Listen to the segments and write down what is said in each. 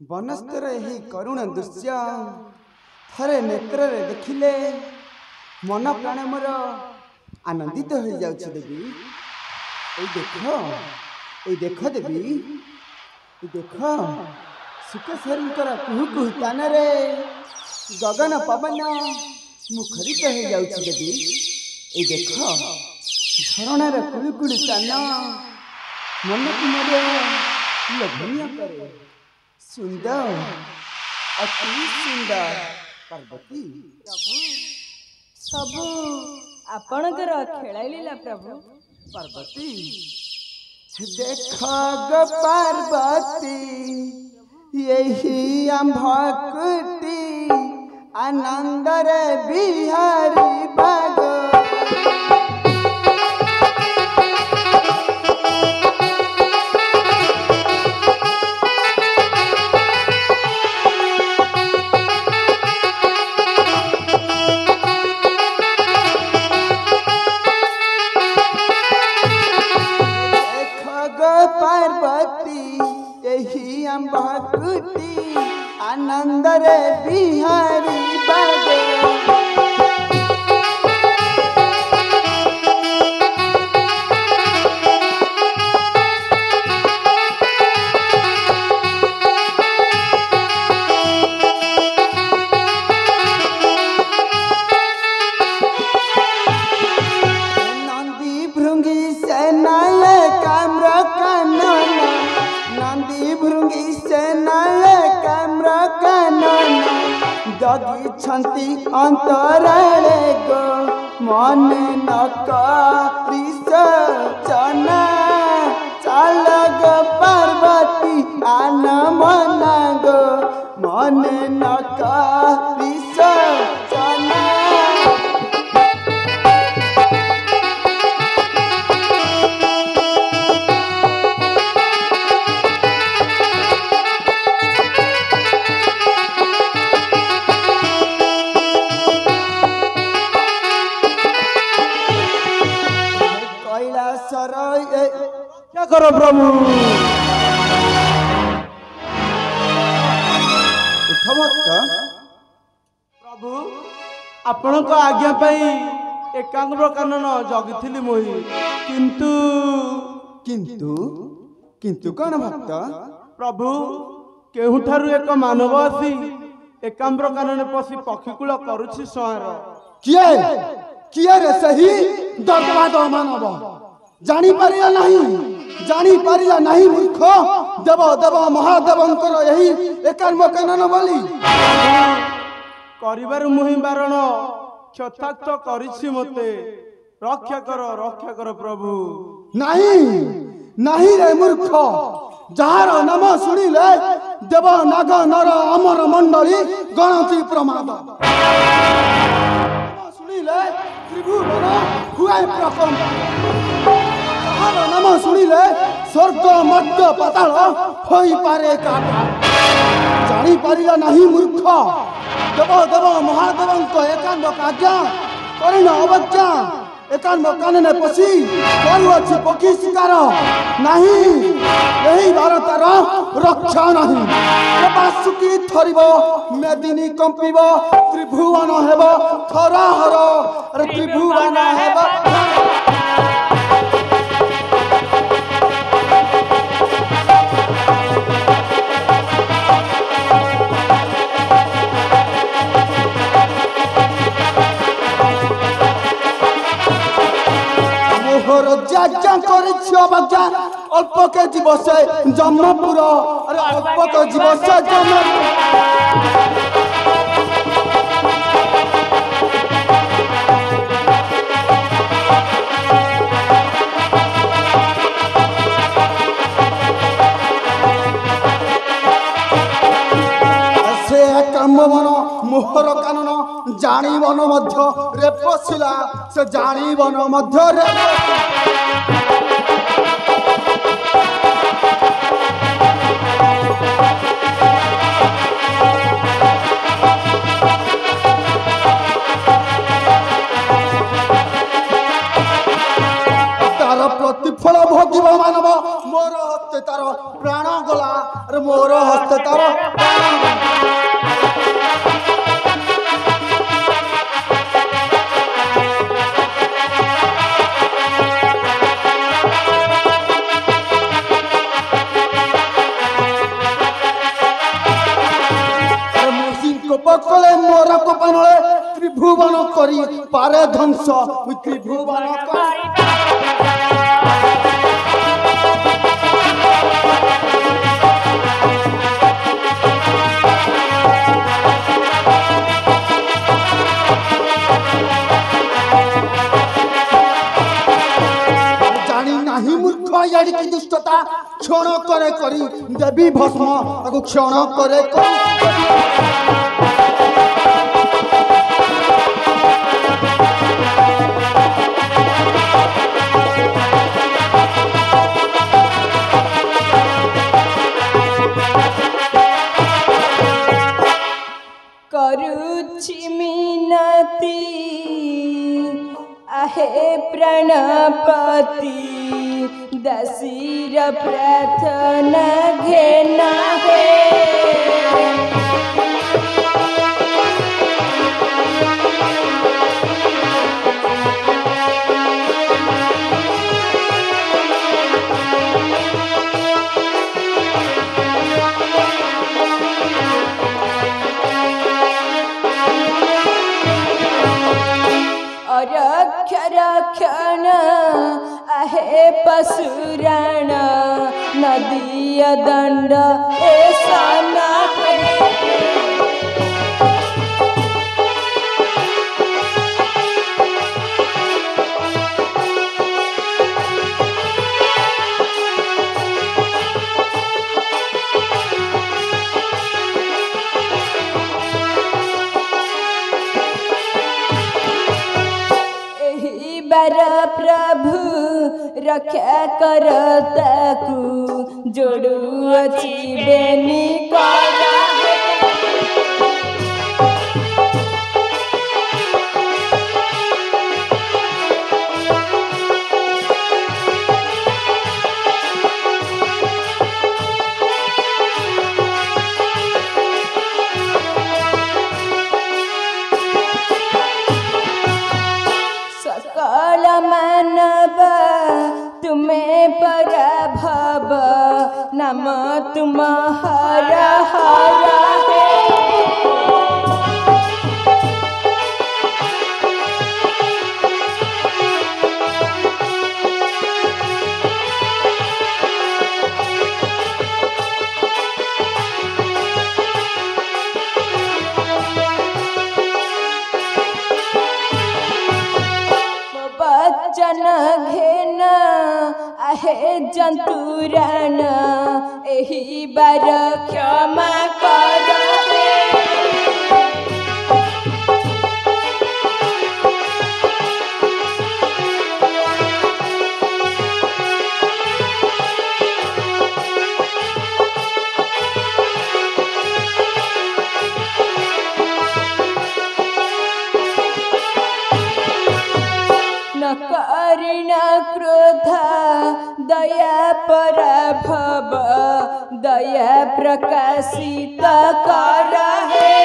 बनस्तर यही करुण दृश्य थरे नेत्र देखिले मन प्राण मोर आनंदित हो जाउछि देवी। ए देख देवी, देख सुकेश्वरींकर कुहू कुहू तान रे गगन पवन मुखरित हो जाउछि देवी। ए देख झरणार कुलुकुलु तान मन को मोर लोभनीय करे। सुंदर अति सुंदर पार्वती सबू आपणकर खेलाइला प्रभु। पार्वती देख ग पार्वती यही आंभकुटी आनंद रे बिहारी बाग। भक्ति आनंद रे बिहारी बागे। नंदी भृंगी से नय काम्र कानन, नंदी भृंगी से नय काम्र कानन जगी छंती अंतराळे गो मन न करिसचना। चाल गो पार्वती आन मन गो मन न करिसचना। क्या करो प्रभु? प्रभु आपण को आज्ञा पाई एकाग्र कानन जगिथिली मोहि, किंतु किंतु किंतु कौन भक्त? प्रभु केहुठारु एक मानव आसी एकाम्र कानन पसी पक्षीकूल करुछि संहार। किए रे सही दर्दवाद मानव जानी पारिला नहीं मूर्ख। देव देव महादेवंकर यही एकाम्र कानन बोली करिबार मुहि बारण क्षताक्त करिछि मते। रक्षा कर प्रभु। नहीं रे मूर्ख, जार नाम शुणिले देव नाग नर अमर मंडली गणति प्रमाद। शुणिले त्रिभुवन हुए प्रकंप, जार नाम शुणिले स्वर्ग मध्य पाताल होई पारे काटा। जानी पारिला नहीं मूर्ख, देव देव महादेवंक एकांत आज्ञा करिन अवज्ञा। एकाम्र कानन पशी करुअछि पक्षी शिकार नहीं, यही भारतार रक्षा नहीं। बासुकी थरिब मेदिनी कंपिब त्रिभुवन हेब थराहर त्रिभुवन हेब। अल्प के जीव से जमपुर, अरे अल्प के जीव से जमपुर। से कामवन मोहर कानन जाणीवन मध्य रे पशिला, से जाणीवन मध्य रे प्रतिफल भोगिब मानव मोर हत्या ତାର ପ୍ରାଣ ଗଲା ଆରେ ମୋର ହସ୍ତେ ତାର ପ୍ରାଣ ଗଲା। পকলে মোর কোপানলে ত্রিভুবন করি পারে ধ্বংস ত্রিভুবন করি জানি নাহি মূর্খ ইয়াড়ি দুষ্টতা ক্ষণ করে করি দেবী ভস্ম তাকে ক্ষণ করে করি କରୁଛି ମିନତି ଆହେ ପ୍ରାଣପତି ଦାସୀର ପ୍ରାର୍ଥନା ଘେନା ହେ रक्षण आहे पशुराण नदीय दंड ऐसा न प्रभु रक्षा करताकू जोड़ू अच्छी बेनी करा मानव तुम्हें पराभव नाम तुम्हारा हरा है वचन घेन आहे जंतुरान एही बार क्षमा कर करुण क्रोध दया पराभव दया प्रकाशित कर है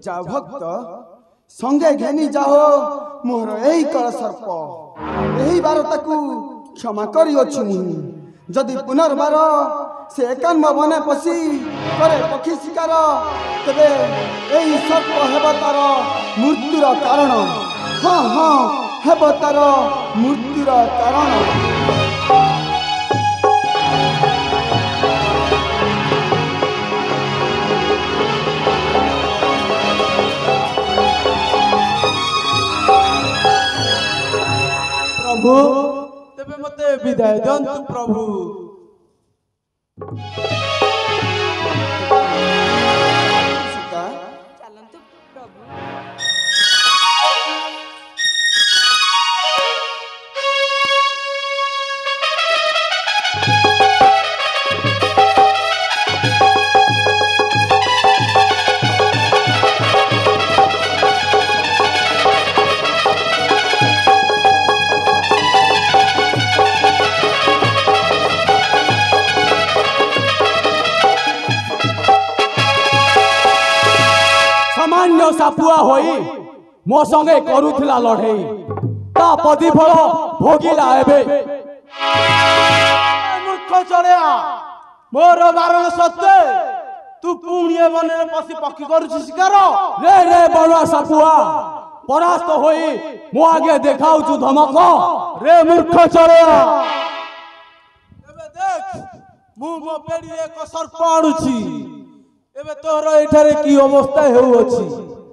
जा भक्त संगे घेनी जाओ मोर यही कल सर्प यही बार ताकू क्षमा करियोछु जदि पुनर्बार से एकान्म बने पशि करे पक्षी शिकार तबे यही सर्प हेब तार मृत्युर कारण हाँ हाँ हेब तार मृत्युर कारण प्रभु तेबे मते विदाय दंतु प्रभु चलंतु प्रभु मो संगे करूथिला लढेई ता प्रतिफल भोगिला एबे मूर्ख चढ़िया मोर बारण सत्ते तू पुणी बन पशि पक्षी करुची शिकार रे रे बरुआ सापुआ परास्त होई मो आगे देखाउछु धमक रे मूर्ख चढ़िया एबे देख मु मो पेड़ी एक सर्प आणुची एबे तोर एठारे की अवस्था हेउअछि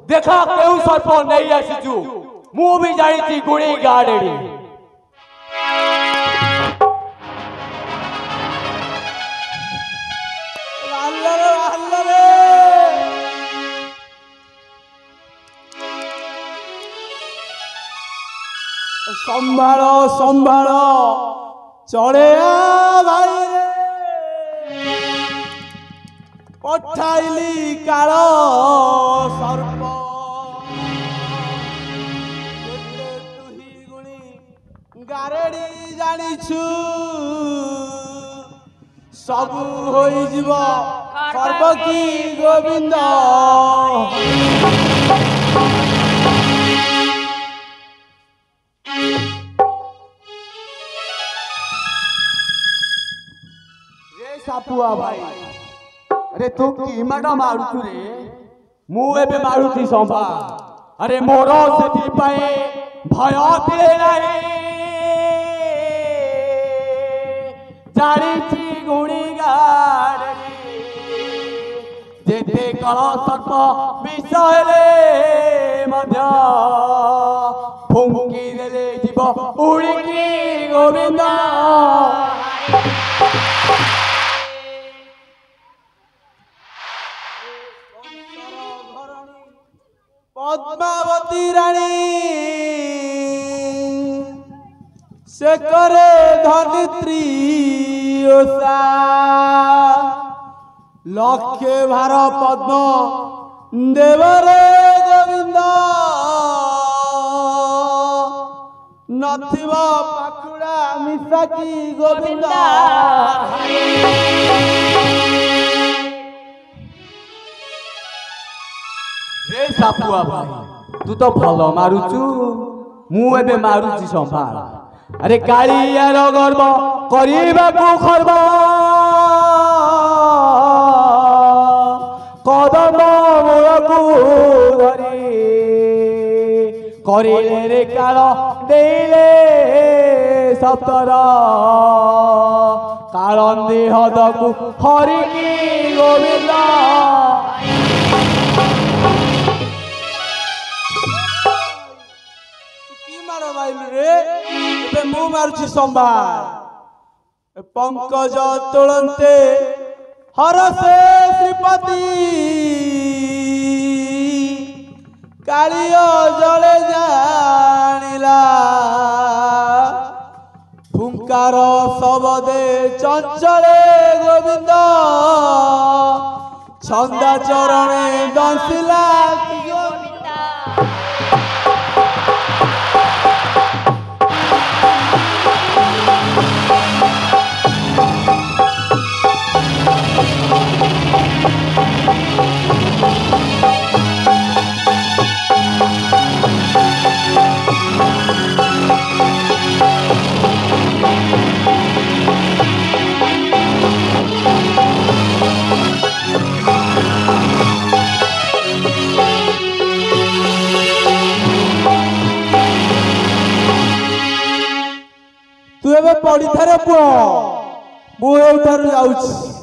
देखा केउ सर्प नहीं आसीचु मु भी जाईची गुणी गाडेडी संभाल संभाल चढ़े भाई पठाइली काल सर्प तुही गुणी गारेडी जानिछु सबु होई जीव सर्वकी गोविंद सापुआ भाई अरे तू की माडा मारुछु रे मु एबे मारुछि संभा अरे मोर सेठी पाए भय दिले नाही जानिछि गुणी गाड़ी जेते कळ सर्प विषयले मध्य फुंकी देले जीव उड़िकी गोविंद पद्मावती रानी से करे धरित्री ओषा लक्ष्य भार पद्म देवरे गोविंद नथिब पाखुड़ा मिसाकी गोविंद रे सापुआ भाई तू तो भल मारुचु मु एबे मारुची संभाल अरे कालियार गर्व करिबाकू खर्ब कदम मूलकू धरी करिले रे काल देले सप्तर कालंदी हदकू हरिकी गोविंद रे मु मारुची संभाल पंकज तोलंते हरसे श्रीपति कालिय जले जानिला फुंकार सबदे चंचले गोविंद छंदा चरणे दंसिला तू एबे पड़ी थारे पुओ मु एठारु जाउछि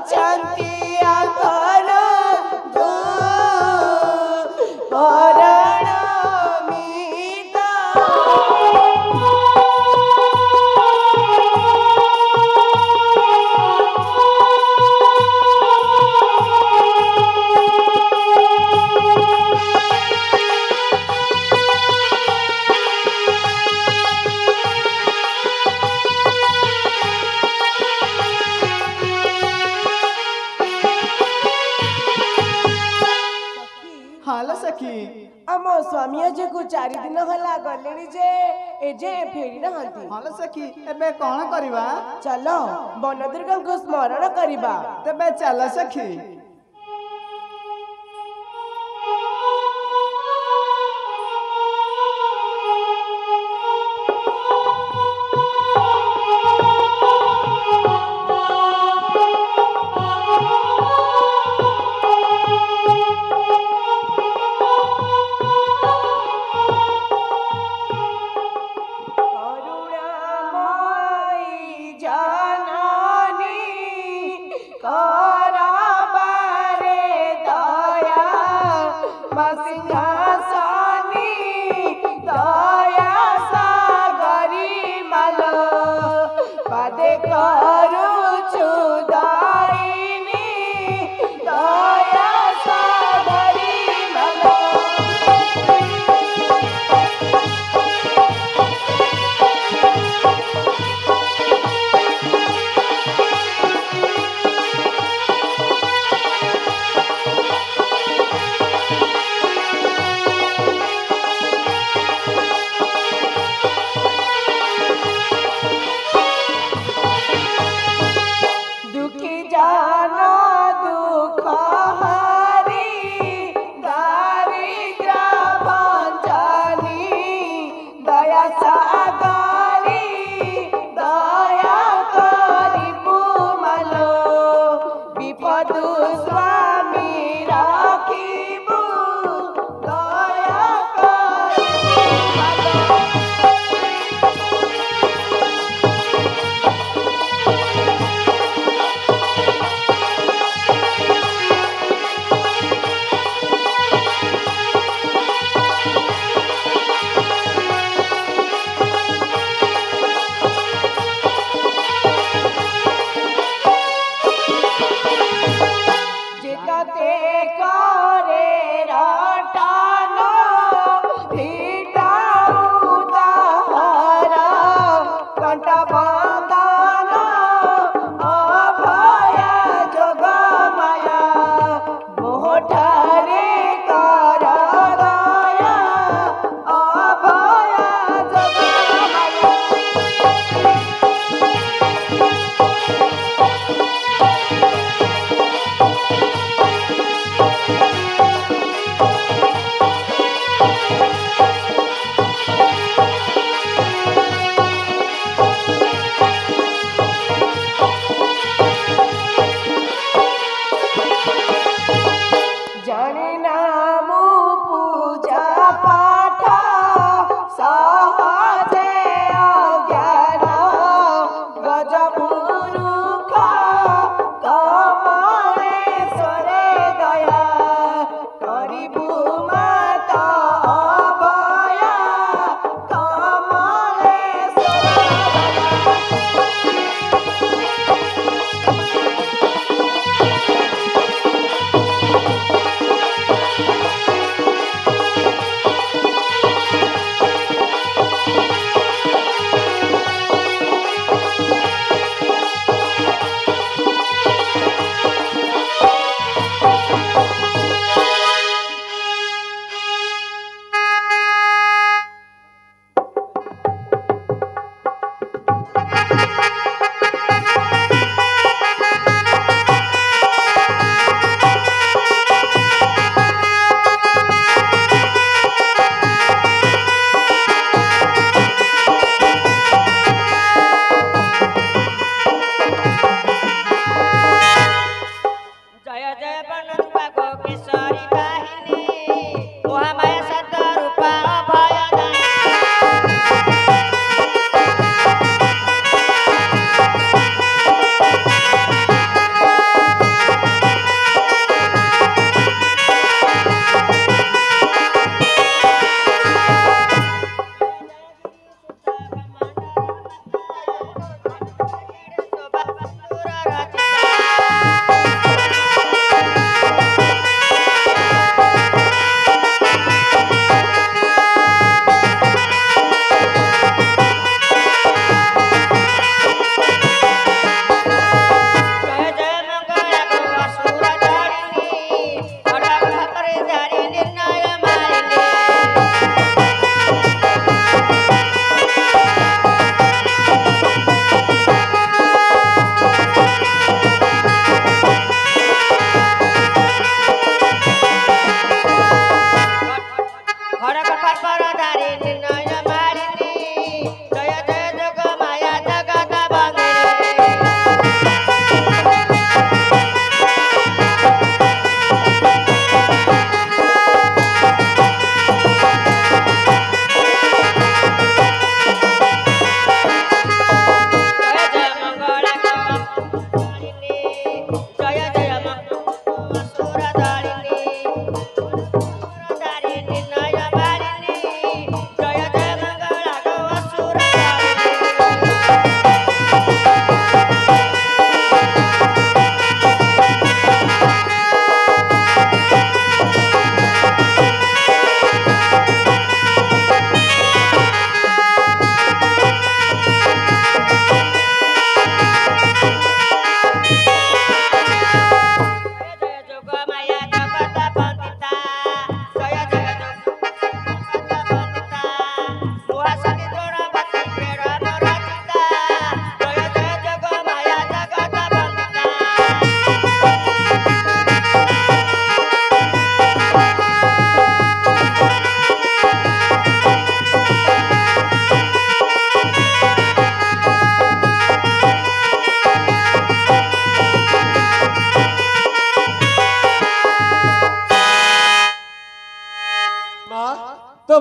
ଅଛନ୍ତି ଆଙ୍କର ପରଣ ମିତ। ହାଲୋ ସଖୀ ଆମ ସ୍ୱାମୀ ଆଜିକୁ 4 ଦିନ ହେଲା ଗଲେଣି ଯେ ଏଯାଏ ଫେରି ନାହାନ୍ତି। ହାଲୋ ସଖୀ ଏବେ କଣ କରିବା? ଚାଲ ବନଦୁର୍ଗାଙ୍କୁ ସ୍ମରଣ କରିବା। ତେବେ ଚାଲ ସଖୀ।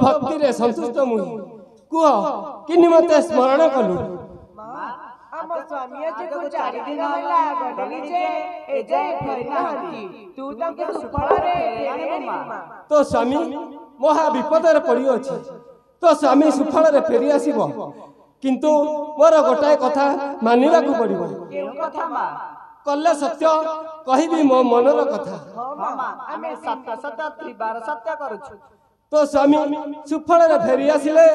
भक्ति रे संतुष्ट मुई कुह कि निमते स्मरण कलु ଆମ ସ୍ୱାମୀ ଆଜିକୁ 4 ଦିନ ହେଲା ଗଲେଣି ଯେ ଏ ଯାଏ ଫେରି ନାହାନ୍ତି ତୁ ତାଙ୍କୁ ସୁଫଳରେ ଫେରାଇବୁ ମା तो स्वामी महा विपदर पड़ी अछि तो स्वामी सुफଳରେ फेरी आसीब किंतु मोर गोटाए कथा मानिबा को पड़िबो କେଉଁ କଥା ମା कल्ले सत्य कहिबी मो मनर कथा ହଁ ମା ଆମେ ସତ ସତ ତ୍ରିବାର ସତ୍ୟ କରୁଛୁ तो स्वामी सुफଳରେ फेरी आसिले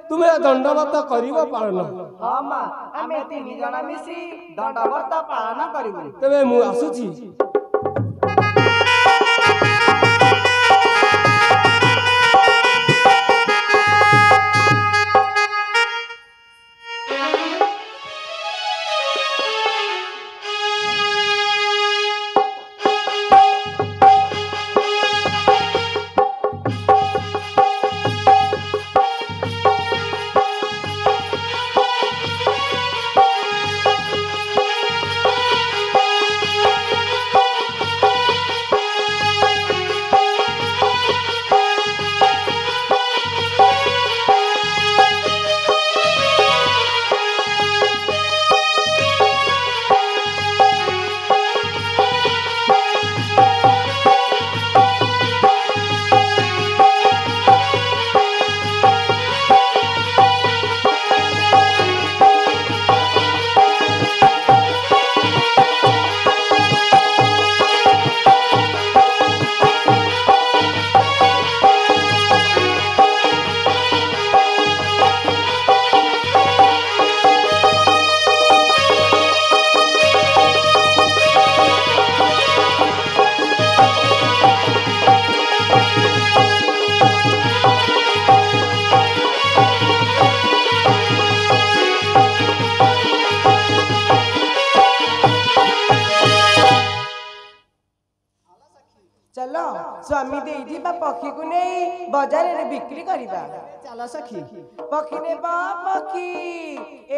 तुमे दंडवत करिवो पालन ହଁ ମା ଆମେ 3 ଜଣ ମିଶି ଦଣ୍ଡବତ ପାଳନ କରିବୁ तेबे मु आसुची चलो स्वामी दे दिबा पक्षी को नहीं बाजार रे बिक्री करिबा चला सखी पक्षी ने बा पक्षी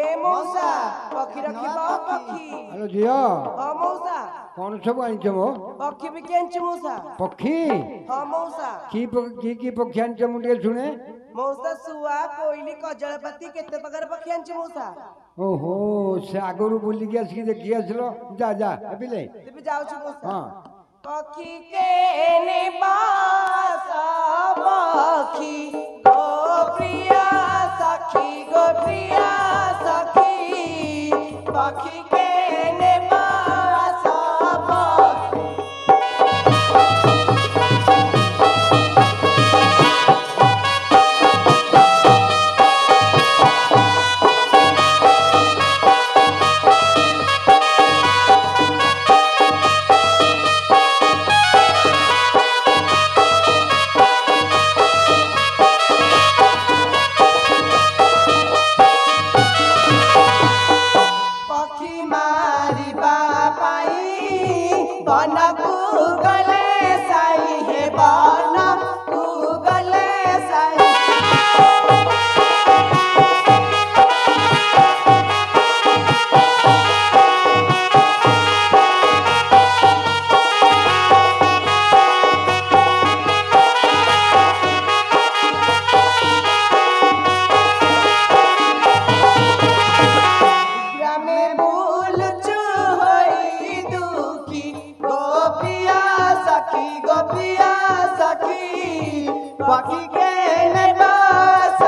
ए मौसा पक्षी रखिबा पक्षी हेलो झियो हां मौसा कौन सब आनिछ मो पक्षी भी केंच मौसा पक्षी हां मौसा की पक्षी आनिछ मुंडे सुने मौसा सुआ कोइली कजळपति केते प्रकार पक्षी आनिछ मौसा ओहो से आगरू बोली के आसी देखि आसलो जा जा अबिले तेबे जाउ छु मौसा हां पक्षी के निवास पक्षी गोप्रिया सखी पक्षी के निवास पक्षी पक्षी के निवास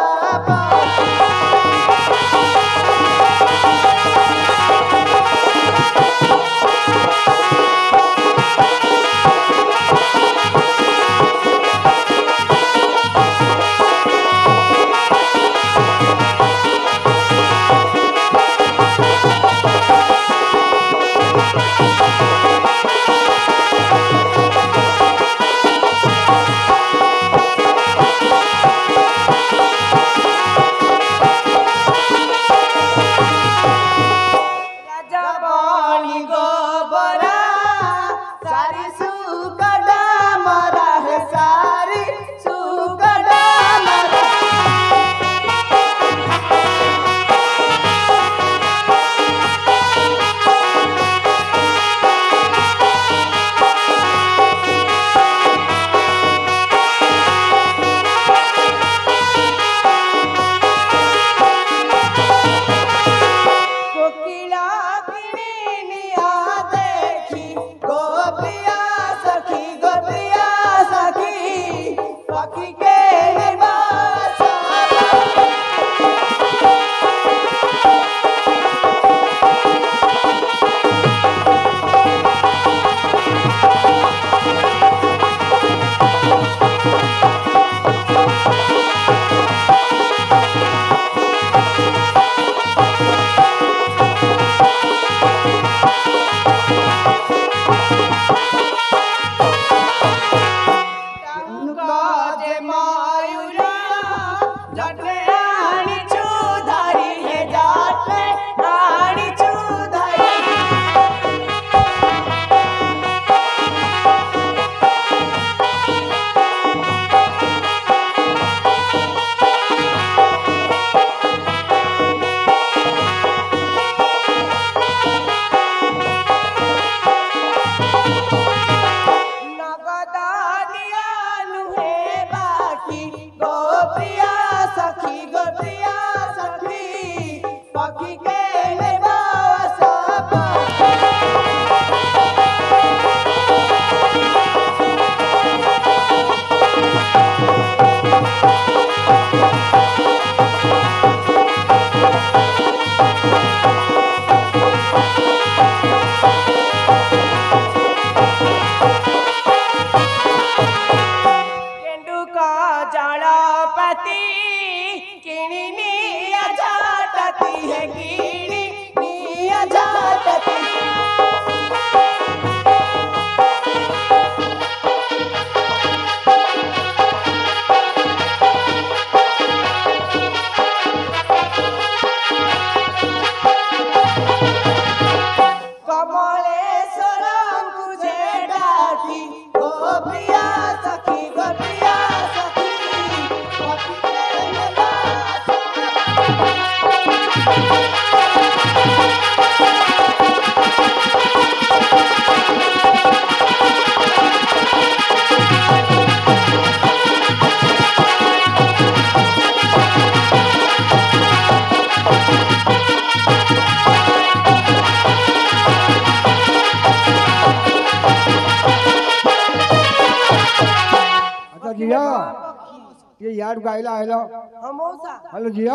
ये यार गाइला आइलो हाँ मौसा हेलो जिया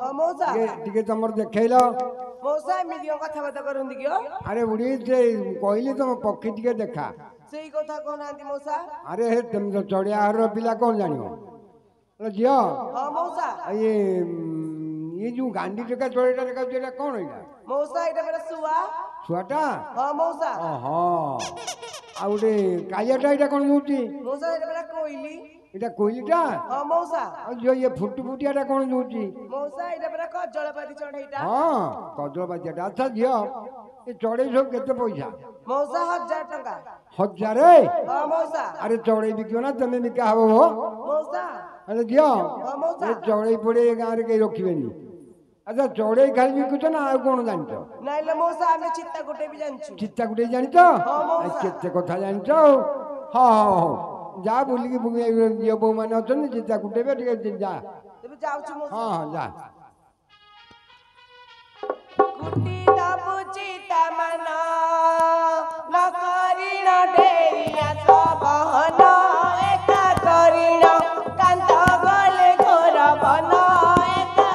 हाँ मौसा ये टिके तमर देखैलो मौसा एमिति कथबार्ता करନ୍ତି कि अरे बुढ़ी से कहली तुम पक्षी टिके देखा ସେଇ କଥା କହୁନାହାନ୍ତି ମଉସା अरे हे तुम तो चढ़िया हर पिला कौन जानियो हेलो जिया ହଁ मौसा ये जो गांडी टेका चढ़ेटा देखा जेटा कौन है मौसा ଏଇଟା ପରା ଶୁଆ छुआटा ହଁ मौसा ओहो आ गोटे कालियाटा एटा कौन जोची मौसा ଏଇଟା ପରା କୋଇଲି एटा कोइलीटा ହଁ मौसा और जो ये फुट फुटियाटा कौन जोची मौसा ଏଇଟା ପରା କଜଳପାତି ଚଢେଇଟା हाँ कदल बाजाटा अच्छा झियो ये चढ़ई सब केते पैसा मौसा 1000 ଟଙ୍କା हजार ହଁ मौसा अरे चढ़ई बिकियो ना तमे बिका हबो हो मौसा अरे झियो ହଁ मौसा ये चढ़ई पड़े गाँव रे कहीं रखिबेनी अच्छा चढ़ई खाली बिकुछ ना आ कौन जानछ ନାଇଲେ मौसा ଆମେ ଚିତ୍ତା ଗୋଟେ ବି ଜାଣିଛୁ चित्ता गुटे जानछ हाँ, मौसा। केते कथा जानछ हाँ हाँ जा बुलिकी बुगे ये बो माने अछन चित्ता गुटे बे टिके जा ତେବେ ଯାଉଛୁ ମौसा हाँ हाँ जा କୁଟି ଦବୁ ଚିତା ମାନ ନ କରିଣ ଡେରିଆ ସବହନ ଏକା କରିଣ କାନ୍ତ ଗଲେ ଘୋର ବନ ଏକା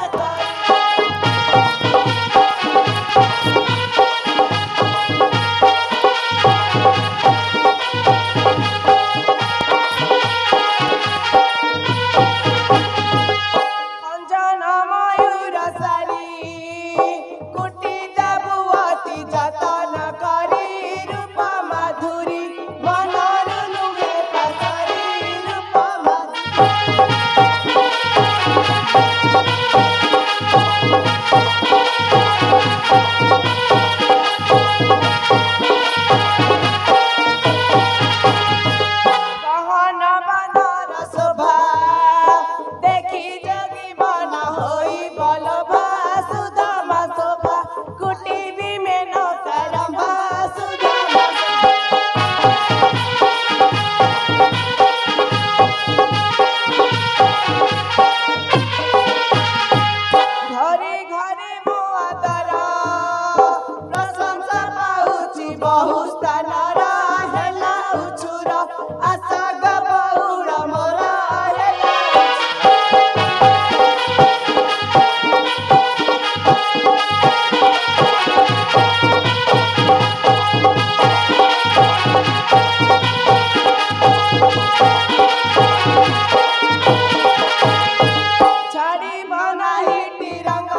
ଖଞ୍ଜନ ମୟୂର ସାରି କୁଟି ଦବୁ ଅତି ଯତନ କରି ରୂପ ମାଧୁରୀ ମନରୁ ନୁହେଁ ପାସରି ରୂପ ମାଧୁରୀ ଗହନ ବନର ଶୋଭା ଦେଖି ଯୋଗୀ ମନ ହୋଇ ବଲଭା ସୁଦାମା ଶୋଭା କୁଟି ବିମେନ କରମ୍ଭା ସୁଦାମା ଘରେ ଘରେ ମୋ ଆଦର ପ୍ରଶଂସା ପାଉଛି ବହୁ ସ୍ଥାନର ହେଲା ଉଛୁର ଆଶା ଗବଉଳ ମୋର ହେଲା ଉଛୁର। ଛାଡ଼ିବ ନାହିଁ ତିରଙ୍ଗ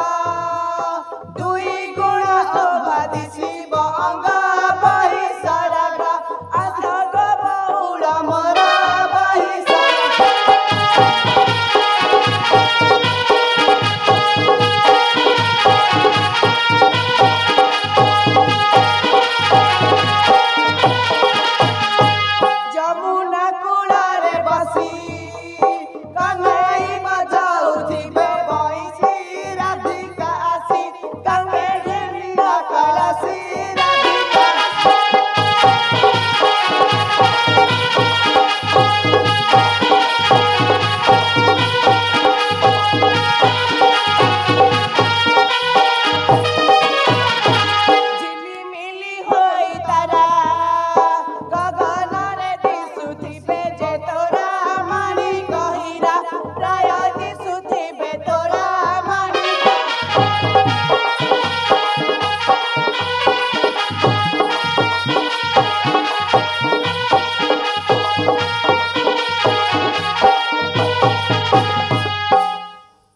ଦୁଇ ଗୁଣ ଶୋଭା ଦିଶିବ ଅଙ୍ଗ ବହି ସରଗ ଆସଗ ବହୁଳ ମୋର ବହି ସରଗ ଯମୁନା କୂଳରେ ବସି କହ୍ନେଇ ବଜାଉଥିବେ ବଇଁଶୀ ରାଧିକା ଆସି ଗଙ୍ଗେ ଘେନିବ କଳସୀ ରାଧିକା ଝିଲିମିଲି ହୋଇ ତାରା ଗଗନରେ ଦିଶୁଥିବେ ଯେ ତୋରା ମାଣି କହିରା ପ୍ରାୟ ଦିଶୁଥିବେ ତୋରା ମାଣି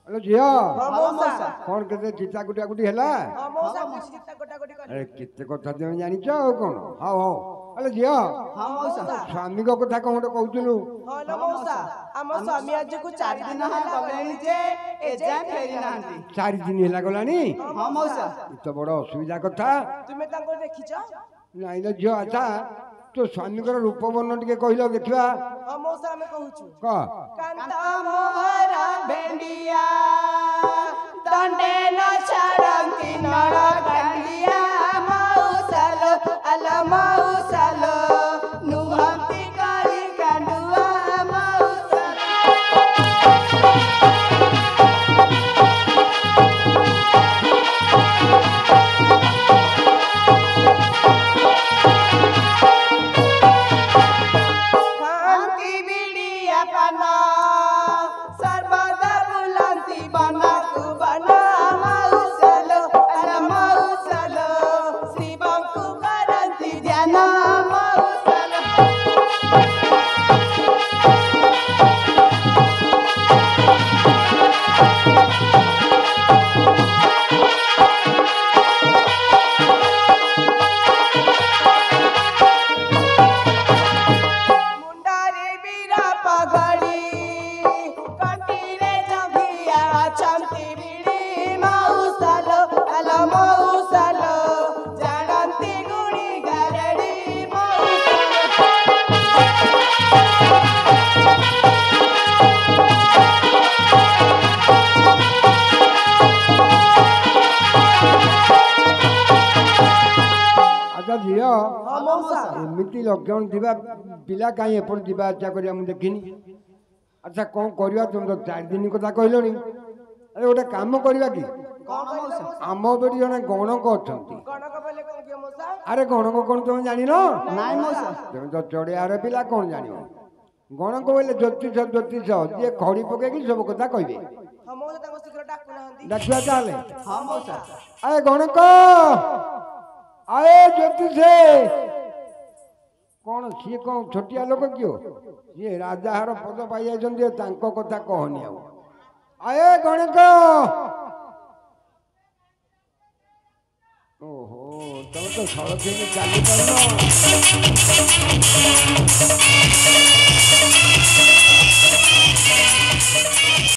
हेलो जिया ହଁ ମଉସା कौन केते चित्ता गुटिया गुटी ହେଲା ହଁ ମଉସା ମୁଁ ଚିତ୍ତା ଗୋଟାଗୋଟି କଲି अरे केते कथा तमे जानिଛ ଆଉ କଣ हाउ हाउ हेलो जिया ହଁ ମଉସା स्वामी को कथा कौन ଗୋଟେ କହୁଥିଲୁ ହଁ ଲୋ ମଉସା ଆମ ସ୍ୱାମୀ ଆଜିକୁ 4 ଦିନ ହେଲା ଗଲେଣି ଯେ ଏଯାଏ ଫେରି ନାହାନ୍ତି 4 दिन ହେଲା ଗଲାଣି ହଁ ମଉସା ଏ ତ ବଡ ଅସୁବିଧା କଥା ତୁମେ ତାଙ୍କୁ ଦେଖିଛ ନାଇଁ ଲୋ ଝିଅ ଆଚ୍ଛା ତୋ ସ୍ୱାମୀଙ୍କର ରୂପ ବର୍ଣ୍ଣ ଟିକେ କହିଲ ଦେଖିବା ହଁ ମଉସା ଆମେ କହୁଛୁ କହ କାନ୍ତ ମୋହର ଭେଣ୍ଡିଆ ଦଣ୍ଡେ ନ ଛାଡ଼ନ୍ତି ନଳ କାଣ୍ଡିଆ ମଉସାଲ ଆଲ ମଉସାଲ ନୁହନ୍ତି କରି କାଣ୍ଡୁଆ ମଉସାଲ ଖାଆନ୍ତି ବିଡ଼ିଆ ପାନ ଏମିତି ଲକ୍ଷଣ ଥିବା ପିଲା କାହିଁ ଏପଟେ ଯିବା ଆସିବା କରିବା ମୁଁ ଦେଖିନି। ଆଚ୍ଛା କ'ଣ କରିବା ତୁମେ ତ 4 ଦିନ କଥା କହିଲଣି। ଆରେ ଗୋଟେ କାମ କରିବା କି ଆମ ଏପଟେ ଜଣେ ଗଣକ ଅଛନ୍ତି। ଗଣକ ବୋଲେ କଣ କିଏ ମଉସା? ଆରେ ଗଣକ କ'ଣ ତମେ ଜାଣିନ? ନାଇଁ ମଉସା। ତମେ ତ ଚଢ଼ିଆର ପିଲା କ'ଣ ଜାଣିବ? ଗଣକ ବୋଇଲେ ଜ୍ୟୋତିଷ ଯିଏ ଖଡ଼ି ପକେଇକି ସବୁ କଥା କହିବେ। ହଁ ମଉସା ତାଙ୍କୁ ଶୀଘ୍ର ଡାକୁନାହାନ୍ତି। ଡାକିବା ତାହେଲେ। ହଁ ମଉସା। ଆରେ ଗଣକ ଆଏ ଜ୍ୟୋତିଷ କ'ଣ ସିଏ କ'ଣ ଛୋଟିଆ ଲୋକ କିଓ? ସିଏ ରାଜାହାର ପଦ ପାଇଯାଇଛନ୍ତି ତାଙ୍କ କଥା କହନି ଆଉ। ଆଏ ଗଣକ ଓହୋ ତମେ ତ ସଡ଼କ ଚାଲିପାରୁନ।